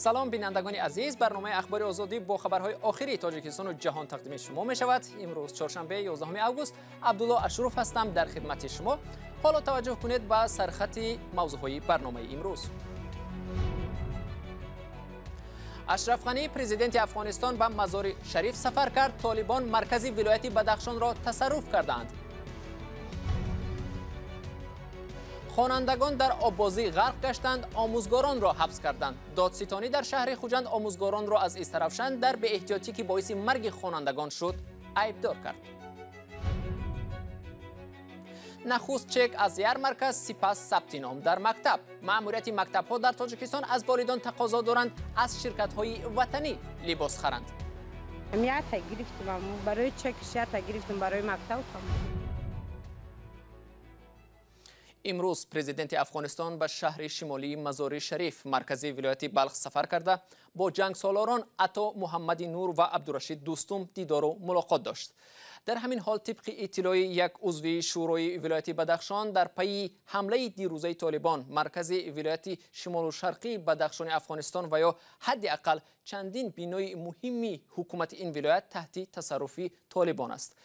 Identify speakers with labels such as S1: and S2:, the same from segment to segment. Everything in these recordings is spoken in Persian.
S1: سلام بینندگان عزیز، برنامه اخبار آزادی با خبرهای آخری تاجیکستان و جهان تقدیم شما می شود. امروز چهارشنبه 11 اوگوست، عبدالله اشرف هستم در خدمت شما. حالا توجه کنید به سرخط موضوعهای برنامه امروز. اشرف غنی پرزیدنت افغانستان به مزار شریف سفر کرد. طالبان مرکزی ولایت بدخشان را تصرف کردند. خوانندگان در آببازی غرق گشتند، آموزگاران را حبس کردند. دادستانی در شهر خوجند آموزگاران را از استرافشن در بی احتیاطی که باعث مرگ خوانندگان شد عیبدار کرد. نخست چک از یرمرکز، سپس ثبت نام در مکتب. مأموریت مکتب‌ها در تاجیکستان از والدان تقاضا دارند از شرکت‌های وطنی لباس خرند.
S2: میات گرفتم برای چک شرط گرفتم برای مکتب.
S1: امروز پرزیدنت افغانستان به شهر شمالی مزار شریف مرکزی ولایت بلخ سفر کرده با جنگسالاران عطا محمدی نور و عبدالرشید دوستم دیدار و ملاقات داشت. در همین حال طبق اطلاع یک عضو شورای ولایت بدخشان، در پی حمله دیروزه طالبان مرکزی ولایت شمال و شرقی بدخشان افغانستان و یا حداقل چندین بینای مهمی حکومت این ولایت تحت تصرف طالبان است.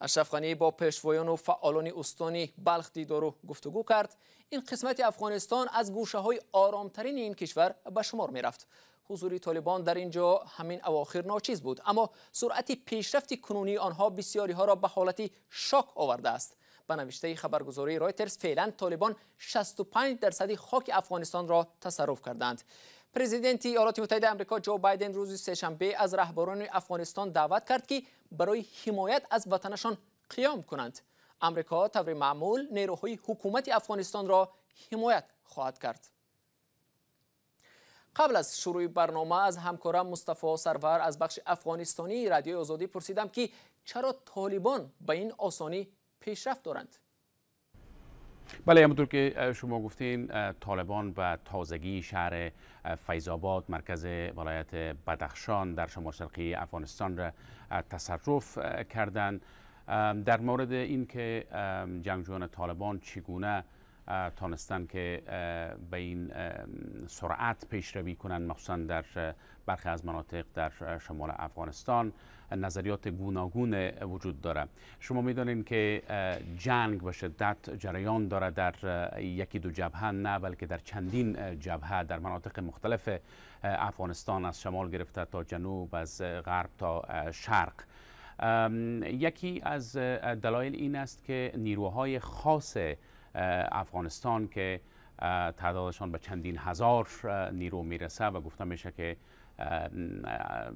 S1: اشرف غنی با پیشوایان و فعالان استانی بلخ دیدار و گفتگو کرد. این قسمت افغانستان از گوشه‌های آرامترین این کشور به شمار می رفت. حضور طالبان در اینجا همین اواخر ناچیز بود، اما سرعت پیشرفت کنونی آنها بسیاری ها را به حالت شاک آورده است. به نوشته خبرگزاری رایترز، فعلا طالبان 65% خاک افغانستان را تصرف کردند. پرزیدنت ایالات متحده آمریکا جو بایدن روز سه‌شنبه از رهبران افغانستان دعوت کرد که برای حمایت از وطنشان قیام کنند. آمریکا طور معمول نیروهای حکومت افغانستان را حمایت خواهد کرد. قبل از شروع برنامه از همکارم مصطفی سرور از بخش افغانستانی رادیو آزادی پرسیدم که چرا طالبان به این آسانی پیشرفت دارند.
S3: بله، همونطور که شما گفتین، طالبان به تازگی شهر فیض‌آباد مرکز ولایت بدخشان در شمال شرقی افغانستان را تصرف کردند. در مورد این که جنگجویان طالبان چگونه تانستن که به این سرعت پیشروی کنند، مخصوصا در برخی از مناطق در شمال افغانستان، نظریات گوناگون وجود داره. شما میدانید که جنگ به شدت جریان داره در یکی دو جبهه، نه بلکه در چندین جبهه در مناطق مختلف افغانستان، از شمال گرفته تا جنوب، از غرب تا شرق. یکی از دلایل این است که نیروهای خاص افغانستان که تعدادشان به چندین هزار نیرو میرسه و گفته میشه که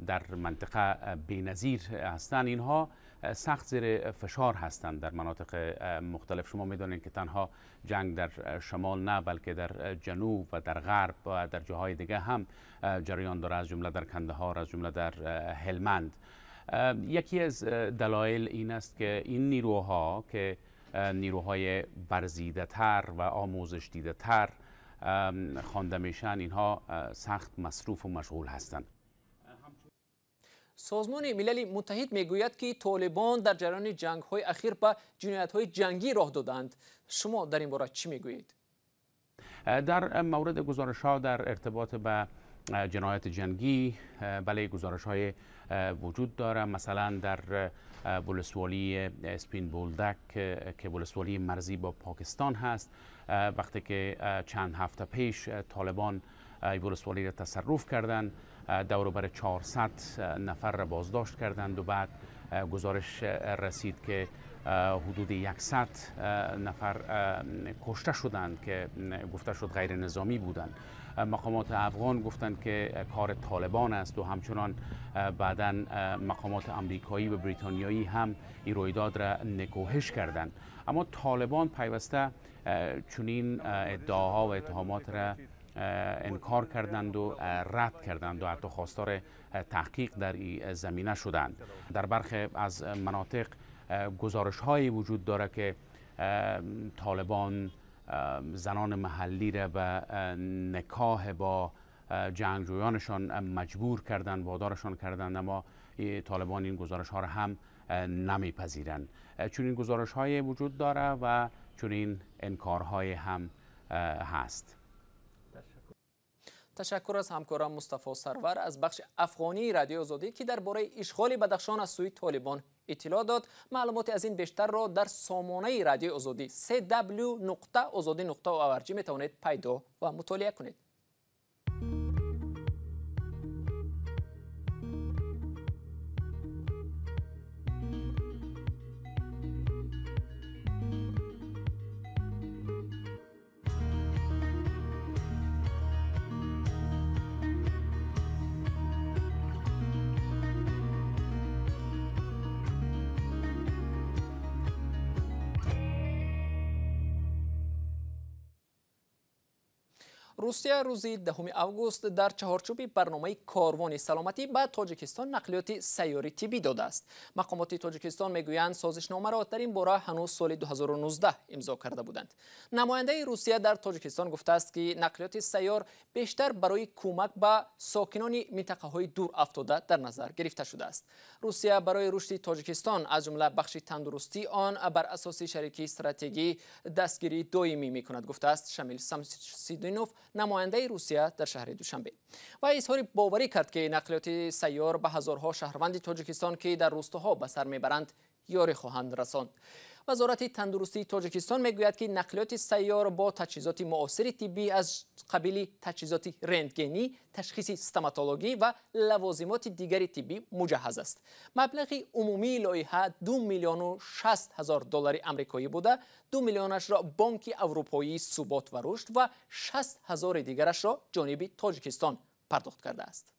S3: در منطقه بی‌نظیر هستند، اینها سخت زیر فشار هستند در مناطق مختلف. شما میدونید که تنها جنگ در شمال نه، بلکه در جنوب و در غرب و در جاهای دیگه هم جریان داره، از جمله در کندهار، از جمله در هلمند. یکی از دلایل این است که این نیروها که نیروهای ورزیده تر و آموزش دیده تر خوانده میشن، اینها سخت مصروف و مشغول هستند.
S1: سازمان ملل متحد میگوید که طالبان در جریان جنگ‌های اخیر به جنایت‌های جنگی راه دادند. شما در این باره چی میگویید؟
S3: در مورد گزارش‌ها در ارتباط به جنایت جنگی، بله، گزارش‌های وجود داره. مثلا در ولسوالی اسپین بولدک که ولسوالی مرزی با پاکستان هست، وقتی که چند هفته پیش طالبان ولسوالی را تصرف کردند، دور و بر 400 نفر را بازداشت کردند و بعد گزارش رسید که حدود 100 نفر کشته شدند که گفته شد غیر نظامی بودند. مقامات افغان گفتند که کار طالبان است و همچنان بعداً مقامات امریکایی و بریتانیایی هم این رویداد را نکوهش کردند. اما طالبان پیوسته چنین ادعاها و اتهامات را انکار کردند و رد کردند و حتی خواستار تحقیق در این زمینه شدند. در برخی از مناطق گزارش هایی وجود داره که طالبان زنان محلی را به نکاح با جنگجویانشان مجبور کردند، وادارشان کردند، اما طالبان این گزارش ها را هم نمیپذیرند. چون این گزارش های وجود داره و چون این انکارهای هم هست.
S1: تشکر از همکارم مصطفی سرور از بخش افغانی رادیو آزادی که درباره اشغال بدخشان از سوی طالبان اطلاع داد. معلومات از این بیشتر را در سامانه رادیو آزادی www.azadi.org میتوانید پیدا و مطالعه کنید. روسیه روزی 10 آگوست در چهارچوب برنامه کاروان سلامتی به تاجیکستان نقلیات سیاری طبی داده است. مقامات تاجیکستان میگویند سازشنامه را در این باره هنوز سال 2019 امضا کرده بودند. نماینده روسیه در تاجیکستان گفته است که نقلیات سیار بیشتر برای کمک به ساکنان منطقه‌های دور افتاده در نظر گرفته شده است. روسیه برای رشد تاجیکستان از جمله بخش تندرستی آن بر اساس شریکی استراتژی دستگیری دائمی می‌کند، گفته است شمیل سمسیدینوف، نماینده روسیه در شهر دوشنبه. و اظهار باوری کرد که نقلیات سیار به هزارها شهروند تاجیکستان که در روستاها به سر میبرند یاری خواهند رساند. وزارت تندرستی تاجیکستان میگوید که نقلیات سیار با تجهیزات معاصر طبی از قبیل تجهیزات رنتگنی، تشخیص استماتولوژی و لوازمات دیگر طبی مجهز است. مبلغ عمومی لایحه 2,060,000 دلار آمریکایی بوده، 2 میلیونش را بانک اروپایی ثبات و رشد و 60,000 دیگرش را جانب تاجیکستان پرداخت کرده است.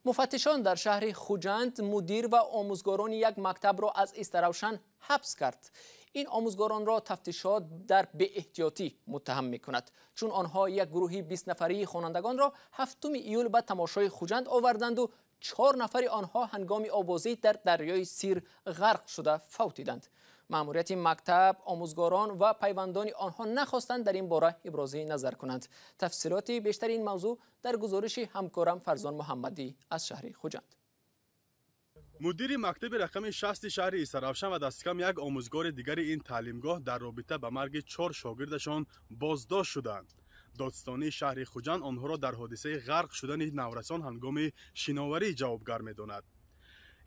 S1: مفتشان در شهر خوجند مدیر و آموزگاران یک مکتب را از استراوشن حبس کرد. این آموزگاران را تفتیشات در بی‌احتیاطی متهم می‌کند، چون آنها یک گروهی 20 نفری خوانندگان را 7 ایول به تماشای خوجند آوردند و 4 نفر آنها هنگام آوازی در دریای سیر غرق شده فوتیدند. مأموریت مکتب آموزگاران و پیوندان آنها نخواستند در این باره ابراز نظر کنند. تفصیلات بیشتر این موضوع در گزارش همکارم فرزان محمدی از شهر خوجند.
S4: مدیر مکتب رقم 60 شهر استراوشن و دست کم یک آموزگار دیگر این تعلیمگاه در رابطه به مرگ 4 شاگردشان بازداشت شدند. دادستانی شهر خوجند آنها را در حادثه غرق شدن نورسان هنگام شناوری جوابگر می‌داند.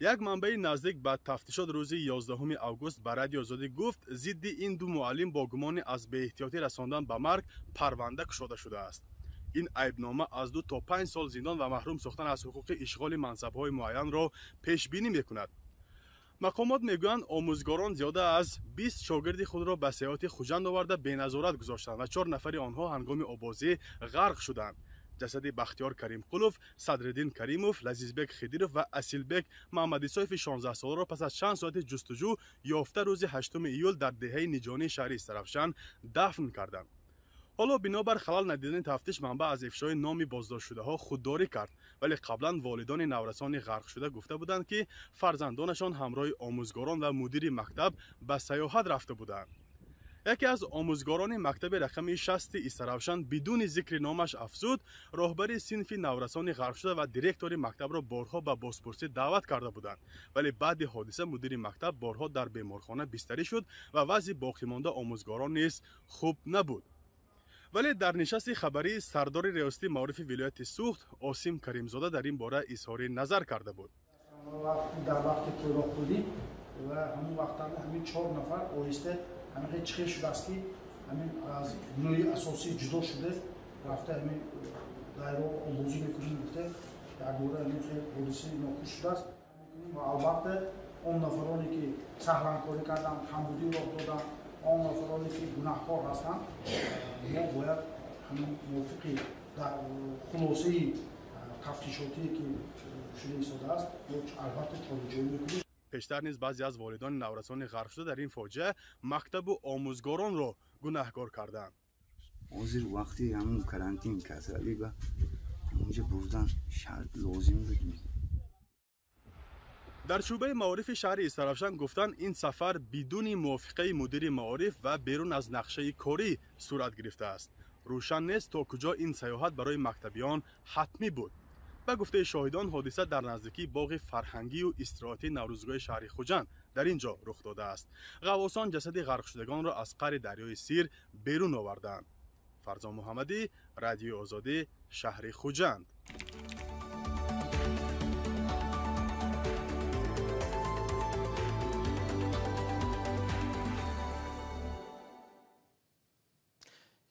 S4: یک منبع نزدیک به تفتیشات روز 11 آگوست به رادیو آزادی گفت ضد این دو معلم با گمان از بی‌احتیاطی رساندن به مرگ پرونده گشوده شده است. این عیبنامه از 2 تا 5 سال زندان و محروم ساختن از حقوق اشغال منصب‌های معین را پیش بینی می‌کند. مقامات میگویند آموزگاران زیاده از 20 شاگرد خود را به سیاحت خوجند آورده بی‌نظارت گذاشتند و 4 نفر آنها هنگام آبازی غرق شدند. جسد بختیار کریم قلوف، صدرالدین کریموف، لذیذبک خدیروف و اصیلبک محمدی صایف 16 ساله را پس از چند ساعت جستجو یافته روز 8 ایول در دهه نجانی شهر استراوشن دفن کردند. حالا بنابر خلل ندیدن تفتیش منبع از افشای نام بازداشت شده ها خودداری کرد، ولی قبلا والدان نورسان غرق شده گفته بودند که فرزندانشان همراه آموزگاران و مدیر مکتب به سیاحت رفته بودند. یکی از آموزگاران مکتب رقم 60 استراوشن بدون ذکر نامش افزود راهبر صنف نورسان غرق شده و دیرکتور مکتب را بارها به بازپرسی دعوت کرده بودند، ولی بعد حادثه مدیر مکتب بارها در بیمارخانه بستری شد و وضع باقی مانده آموزگاران نیز خوب نبود. ولی در نشست خبری سردار ریاستی معارف ولایت سوخت عاصم کریمزاده در این باره اظهار نظر کرده بود.
S5: در وقتی که راه بودیم و همون وقتا همین 4 نفر آهسته همین چخیر شده است که همین از گروه اساسی جدا شده رفته همین دایره آموزی میکنیم گفته در دوره همین خیلی پلیسی ناکوش شده است و البته اون نفرانی که سهلنگکاری کردن کمبودی راه دادن آن نفرانی که گناهکار هستند ما باید همین موافقی در خلاصه تفتیشاتی که شده ایستاده است البته جابجایی میکنیم.
S4: پیشتر نیز بعضی از والدان نورسان غرق شده در این فاجعه مکتب و آموزگاران را گناهکار کردند.
S6: حاضر وقتی همون کرانتین کسالی با اونجا بردن شرط لازم بود.
S4: در شعبه معارف شهر استراوشن گفتند این سفر بدون موافقه مدیر معارف و بیرون از نقشه کاری صورت گرفته است. روشن نیست تا کجا این سیاحت برای مکتبیان حتمی بود. به گفته شاهدان حادثه در نزدیکی باغ فرهنگی و استراحتی نوروزگاه شهر خوجند در اینجا رخ داده است. غواصان جسد غرق شدگان را از قعر دریای سیر بیرون آوردند. فرزان محمدی، رادیو آزادی، شهر خوجند.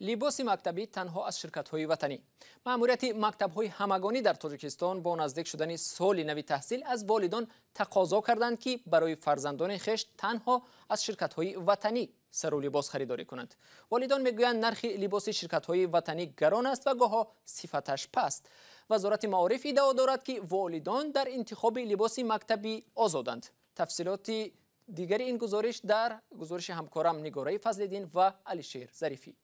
S1: لباس مکتبی تنها از شرکت‌های وطنی. مأموریت مکتب‌های همگانی در تاجیکستان با نزدیک شدن سال نو تحصیل از والدان تقاضا کردند که برای فرزندان خویش تنها از شرکت‌های وطنی سر و لباس خریداری کنند. والدان میگویند نرخ لباس شرکت‌های وطنی گران است و گاهی صفتش پست. وزارت معارف ادعا دارد که والدان در انتخاب لباس مکتبی آزادند. تفصیلات دیگر این گزارش در گزارش همکارم نگاره فضل‌الدین و علیشیر ظریفی.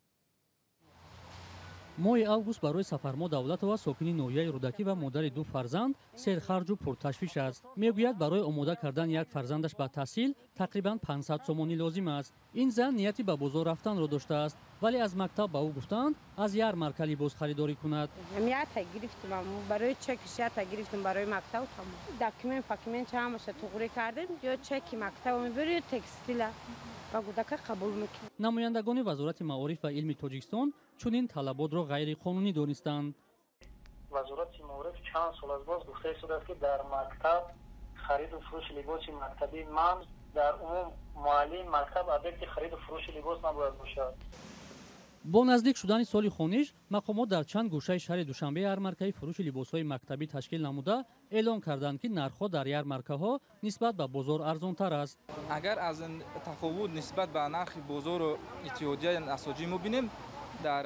S7: ماه август барои Сафармо Давлатова сокини ноҳияи Рӯдакӣ ва модари ду фарзанд серхарҷу пурташвиш аст. Мегӯяд барои омода кардан як фарзандаш ба таҳсил тақрибан 500 сомонӣ лозим аст. Ин зан нияти ба бозор рафтанро доштааст, вале аз мактаб ба ӯ гуфтанд аз ярмарка либос харидорӣ кунад.
S2: Мята гирифтим, барои чекиш ята гирифтим барои мактаб тамом. Документ ҳамаша туғри кардем, ё чеки мактаб мебари, ё текстила.
S7: намояндагони вазорати маориф ва илми Тоҷикистон чунин талаботро ғайриқонунӣ донистанд.
S8: вазорати маориф чанд сол аз боз гуфта истодааст ки дар мактаб хариду фурӯши либоси мактаби ман дар умум муаллим мактаб объекти хариду фурӯши либос набояд бошад. бо наздик шудани соли хониш мақомот дар чанд гӯшаи шаҳри Душанбе ярмаркаи фурӯши либосҳои мактабӣ ташкил намуда эълон карданд ки нархҳо дар ярмаркаҳо нисбат ба бозор арзонтар аст.
S9: агар аз тафовут нисбат ба нархи бозору иттиҳодияи насоҷӣ мубинем дар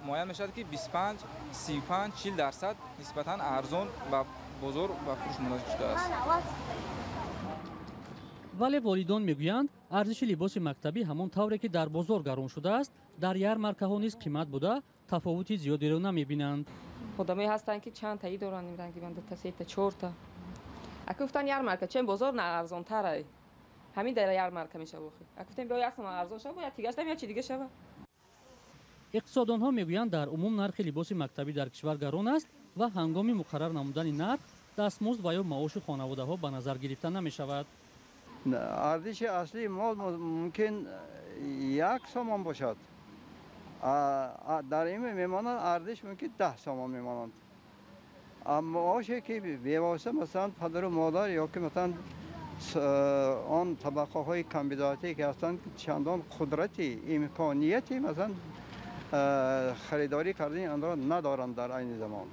S9: муайян мешавад ки 25, 35, 40% нисбатан арзон ба бозор ба фурӯш монда шудааст. вале волидон мегӯянд арзиши либоси мактабӣ ҳамон тавре ки дар бозор гарон шудааст дар ярмаркаҳо низ қимат буда тафовути зиёдеро намебинанд.
S10: одамое ҳастанд ки чанд таи доранд ин ранги банда та сета чорта ака гуфтан ярмарка чем бозор на арзонтара ҳамин дар ярмарка мешава охир ака гуфтем бё як сомон арзон шава бояд тигаш намеяд чи дига шава. иқтисоддонҳо мегӯянд дар умум нархи либоси мактабӣ дар кишвар гарон аст ва ҳангоми муқаррар намудани нарх дастмозд ва ё маоши хонаводаҳо ба назар гирифта намешавад.
S11: ارزش اصلی مال ممکن یک سامان باشد، در این میمانند ارزش ممکن 10 سامان میمانند. اما آشه که بیواسطه مثلا پدر و مادر یا که مثلا آن طبقه های کم بداهتی که هستند چندان قدرتی امکانیتی مثلا خریداری کردن آن را ندارند در این زمان.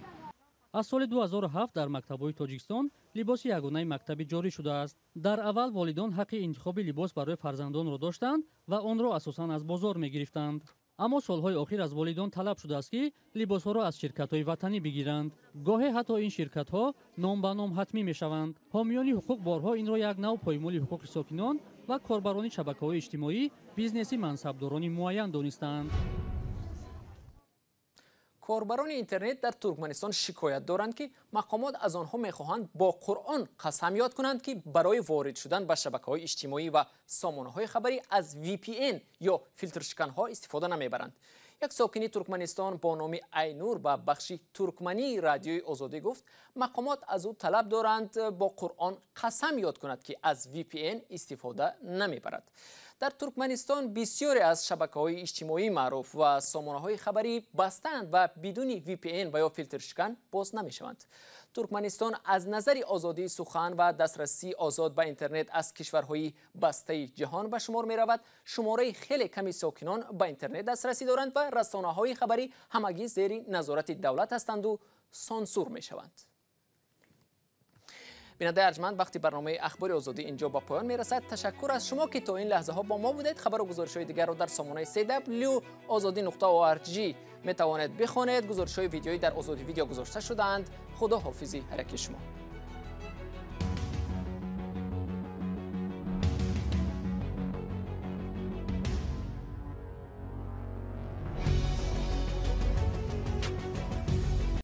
S7: аз соли 2007 дар мактабҳои Тоҷикистон либоси ягонаи мактабӣ ҷорӣ шудааст. дар аввал волидон ҳаққи интихоби либос барои фарзандонро доштанд ва онро асосан аз бозор мегирифтанд. аммо солҳои охир аз волидон талаб шудааст ки либосҳоро аз ширкатҳои ватанӣ бигиранд. гоҳе ҳатто ин ширкатҳо ном ба ном ҳатмӣ мешаванд. ҳомиёни ҳуқуқ борҳо инро як нав поймоли ҳуқуқи сокинон ва корбарони шабакаҳои иҷтимоӣ бизнеси мансабдорони муайян донистанд.
S1: کاربران اینترنت در ترکمنستان شکایت دارند که مقامات از آنها میخواهند با قرآن قسم یاد کنند که برای وارد شدن به شبکه‌های اجتماعی و سامانه‌های خبری از VPN یا فیلتر شکن‌ها استفاده نمیبرند. یک ساکنی ترکمنستان با نام اینور به بخش ترکمنی رادیوی آزادی گفت مقامات از او طلب دارند با قرآن قسم یاد کند که از VPN استفاده نمیبرد. در ترکمنستان بسیاری از شبکه‌های اجتماعی معروف و سامانه‌های خبری بستند و بدون VPN و یا فیلتر شکن باز نمی‌شوند. ترکمنستان از نظر آزادی سخن و دسترسی آزاد به اینترنت از کشورهای بسته جهان به شمار می‌رود. شماره خیلی کمی ساکنان به اینترنت دسترسی دارند و رسانه‌های خبری همگی زیر نظارت دولت هستند و سانسور می‌شوند. بیننده ارجمند، وقتی برنامه اخبار آزادی اینجا با پایان میرسد. تشکر از شما که تا این لحظه ها با ما بودید. خبر و گزارش‌های دیگر را در سامانه www.azadi.org می توانید بخوانید. گزارش‌های ویدیویی در آزادی ویدیو گذاشته شدند. خداحافظی هر یک شما.